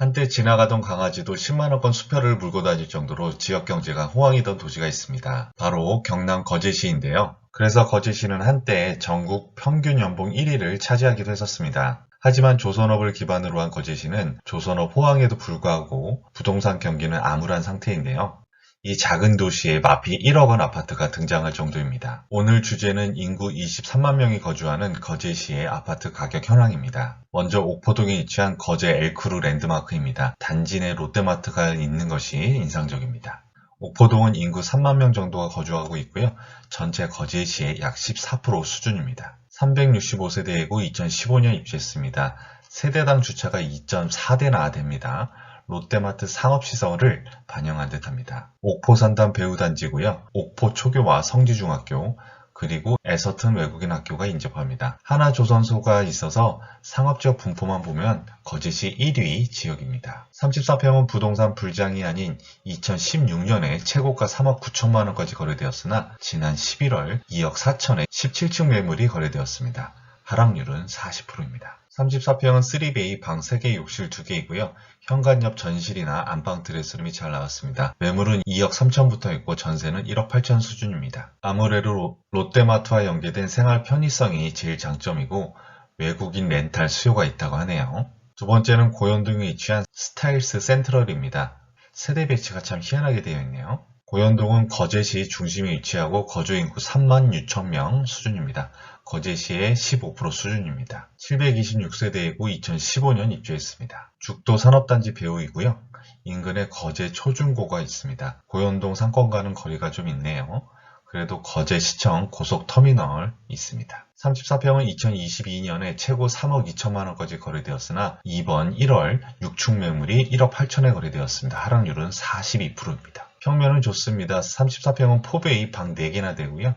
한때 지나가던 강아지도 10만원권 수표를 물고 다닐 정도로 지역 경제가 호황이던 도시가 있습니다. 바로 경남 거제시인데요. 그래서 거제시는 한때 전국 평균 연봉 1위를 차지하기도 했었습니다. 하지만 조선업을 기반으로 한 거제시는 조선업 호황에도 불구하고 부동산 경기는 암울한 상태인데요. 이 작은 도시에 마피 1억 원 아파트가 등장할 정도입니다. 오늘 주제는 인구 23만 명이 거주하는 거제시의 아파트 가격 현황입니다. 먼저 옥포동에 위치한 거제 엘크루 랜드마크입니다. 단지 내 롯데마트가 있는 것이 인상적입니다. 옥포동은 인구 3만 명 정도가 거주하고 있고요. 전체 거제시의 약 14% 수준입니다. 365세대이고 2015년 입주했습니다. 세대당 주차가 2.4대나 됩니다. 롯데마트 상업시설을 반영한 듯합니다. 옥포 산단 배우단지고요. 옥포 초교와 성지중학교, 그리고 에서튼 외국인 학교가 인접합니다. 하나조선소가 있어서 상업지역 분포만 보면 거제시 1위 지역입니다. 34평은 부동산 불장이 아닌 2016년에 최고가 3억 9천만 원까지 거래되었으나 지난 11월 2억 4천에 17층 매물이 거래되었습니다. 하락률은 40%입니다. 34평은 3베이, 방 3개, 욕실 2개이고요. 현관 옆 전실이나 안방 드레스룸이 잘 나왔습니다. 매물은 2억 3천부터 있고 전세는 1억 8천 수준입니다. 아무래도 롯데마트와 연계된 생활 편의성이 제일 장점이고 외국인 렌탈 수요가 있다고 하네요. 두 번째는 고현동에 위치한 스타일스 센트럴입니다. 세대 배치가 참 희한하게 되어 있네요. 고현동은 거제시 중심에 위치하고 거주인구 3만 6천 명 수준입니다. 거제시의 15% 수준입니다. 726세대이고 2015년 입주했습니다. 죽도 산업단지 배후이고요. 인근에 거제 초중고가 있습니다. 고현동 상권과는 거리가 좀 있네요. 그래도 거제시청 고속터미널 있습니다. 34평은 2022년에 최고 3억 2천만 원까지 거래되었으나 이번 1월 6충 매물이 1억 8천에 거래되었습니다. 하락률은 42%입니다. 평면은 좋습니다. 34평은 포베이 방 4개나 되고요.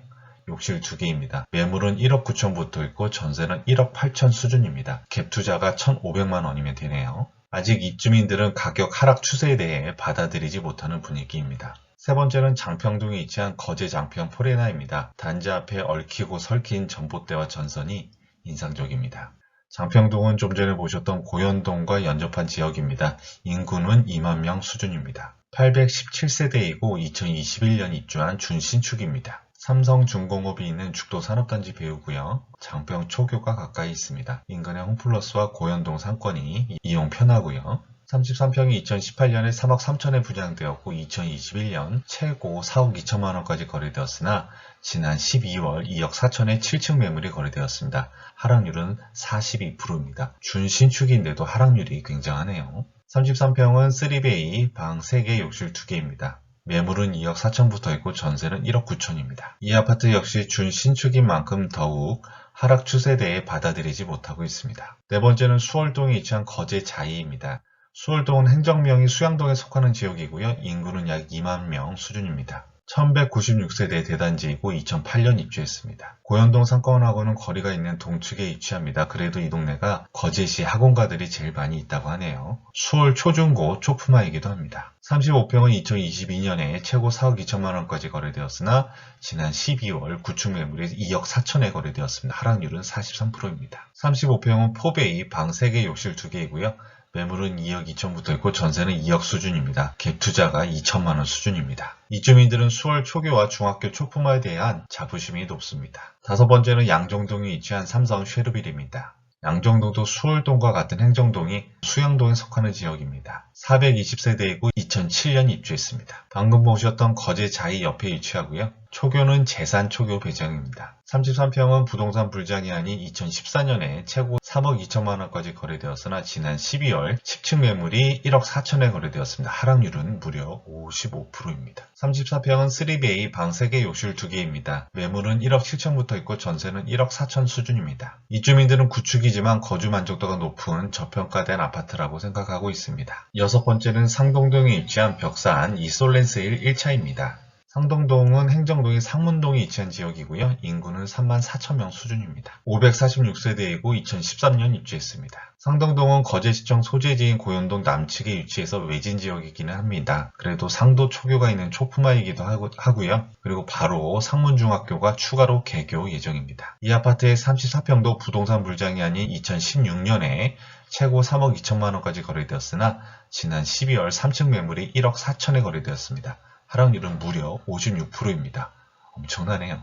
욕실 2개입니다. 매물은 1억 9천부터 있고 전세는 1억 8천 수준입니다. 갭 투자가 1,500만 원이면 되네요. 아직 입주민들은 가격 하락 추세에 대해 받아들이지 못하는 분위기입니다. 세 번째는 장평동에 위치한 거제 장평 포레나입니다. 단지 앞에 얽히고 설킨 전봇대와 전선이 인상적입니다. 장평동은 좀 전에 보셨던 고현동과 연접한 지역입니다. 인구는 2만 명 수준입니다. 817세대이고 2021년 입주한 준신축입니다. 삼성중공업이 있는 죽도 산업단지 배후고요. 장평 초교가 가까이 있습니다. 인근에 홈플러스와 고현동 상권이 이용 편하고요. 33평이 2018년에 3억 3천에 분양되었고 2021년 최고 4억 2천만 원까지 거래되었으나 지난 12월 2억 4천에 7층 매물이 거래되었습니다. 하락률은 42%입니다. 준신축인데도 하락률이 굉장하네요. 33평은 3베이, 방 3개, 욕실 2개입니다. 매물은 2억 4천부터 있고 전세는 1억 9천입니다. 이 아파트 역시 준신축인 만큼 더욱 하락 추세에 대해 받아들이지 못하고 있습니다. 네 번째는 수월동에 위치한 거제 자이입니다. 수월동은 행정명이 수양동에 속하는 지역이고요. 인구는 약 2만 명 수준입니다. 1196세대 대단지이고 2008년 입주했습니다. 고현동 상권하고는 거리가 있는 동측에 위치합니다. 그래도 이 동네가 거제시 학원가들이 제일 많이 있다고 하네요. 수월 초중고 초품화이기도 합니다. 35평은 2022년에 최고 4억 2천만 원까지 거래되었으나 지난 12월 구축 매물이 2억 4천에 거래되었습니다. 하락률은 43%입니다. 35평은 포베이, 방 3개, 욕실 2개이고요. 매물은 2억 2천부터 있고 전세는 2억 수준입니다. 갭 투자가 2천만 원 수준입니다. 입주민들은 수월 초교와 중학교 초품화에 대한 자부심이 높습니다. 다섯 번째는 양정동에 위치한 삼성 쉐르빌입니다. 양정동도 수월동과 같은 행정동이 수양동에 속하는 지역입니다. 420세대이고 2007년 입주했습니다. 방금 보셨던 거제 자이 옆에 위치하고요. 초교는 재산 초교 배정입니다. 33평은 부동산 불장이 아닌 2014년에 최고 3억 2천만 원까지 거래되었으나 지난 12월 10층 매물이 1억 4천에 거래되었습니다. 하락률은 무려 55%입니다. 34평은 3베이, 방 3개, 욕실 2개입니다. 매물은 1억 7천부터 있고 전세는 1억 4천 수준입니다. 입주민들은 구축이지만 거주 만족도가 높은 저평가된 아파트라고 생각하고 있습니다. 여섯 번째는 상동동에 위치한 벽산 이솔렌스힐 1차입니다. 상동동은 행정동이 상문동이 위치한 지역이고요. 인구는 34,000명 수준입니다. 546세대이고 2013년 입주했습니다. 상동동은 거제시청 소재지인 고현동 남측에 위치해서 외진 지역이기는 합니다. 그래도 상도 초교가 있는 초품화이기도 하고요. 그리고 바로 상문중학교가 추가로 개교 예정입니다. 이 아파트의 34평도 부동산 불장이 아닌 2016년에 최고 3억 2천만 원까지 거래되었으나 지난 12월 3층 매물이 1억 4천에 거래되었습니다. 하락률은 무려 56%입니다. 엄청나네요.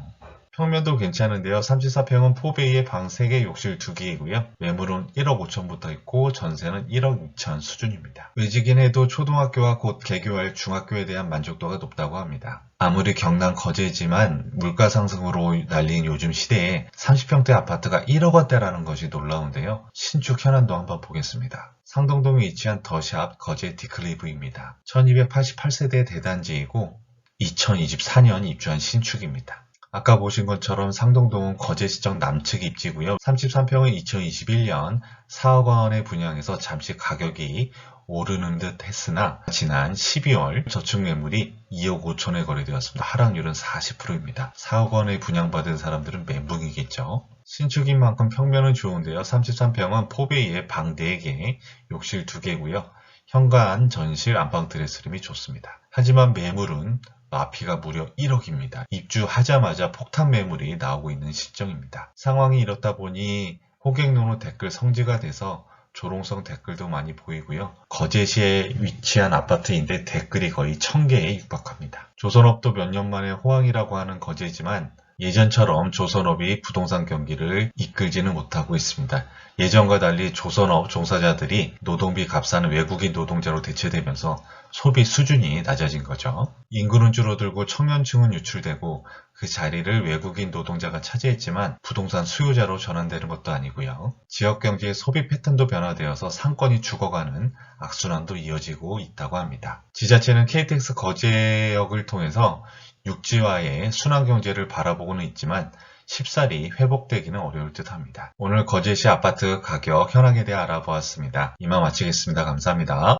평면도 괜찮은데요. 34평은 4베이에 방 3개, 욕실 2개이고요. 매물은 1억 5천부터 있고 전세는 1억 2천 수준입니다. 외지긴 해도 초등학교와 곧 개교할 중학교에 대한 만족도가 높다고 합니다. 아무리 경남 거제지만 물가 상승으로 난리인 요즘 시대에 30평대 아파트가 1억 원대라는 것이 놀라운데요. 신축 현안도 한번 보겠습니다. 상동동에 위치한 더샵 거제 디클리브입니다. 1288세대 대단지이고 2024년 입주한 신축입니다. 아까 보신 것처럼 상동동은 거제시청 남측 입지고요. 33평은 2021년 4억 원에 분양해서 잠시 가격이 오르는 듯 했으나 지난 12월 저축 매물이 2억 5천에 거래되었습니다. 하락률은 40%입니다. 4억 원에 분양받은 사람들은 멘붕이겠죠. 신축인 만큼 평면은 좋은데요. 33평은 4베이에 방 4개, 욕실 2개고요. 현관, 전실, 안방 드레스룸이 좋습니다. 하지만 매물은 마피가 무려 1억입니다. 입주하자마자 폭탄 매물이 나오고 있는 시점입니다. 상황이 이렇다 보니 호객노로 댓글 성지가 돼서 조롱성 댓글도 많이 보이고요. 거제시에 위치한 아파트인데 댓글이 거의 1000개에 육박합니다. 조선업도 몇 년 만에 호황이라고 하는 거제지만 예전처럼 조선업이 부동산 경기를 이끌지는 못하고 있습니다. 예전과 달리 조선업 종사자들이 노동비 값싸는 외국인 노동자로 대체되면서 소비 수준이 낮아진 거죠. 인구는 줄어들고 청년층은 유출되고 그 자리를 외국인 노동자가 차지했지만 부동산 수요자로 전환되는 것도 아니고요. 지역경제의 소비 패턴도 변화되어서 상권이 죽어가는 악순환도 이어지고 있다고 합니다. 지자체는 KTX 거제역을 통해서 육지와의 순환경제를 바라보고는 있지만 쉽사리 회복되기는 어려울 듯합니다. 오늘 거제시 아파트 가격 현황에 대해 알아보았습니다. 이만 마치겠습니다. 감사합니다.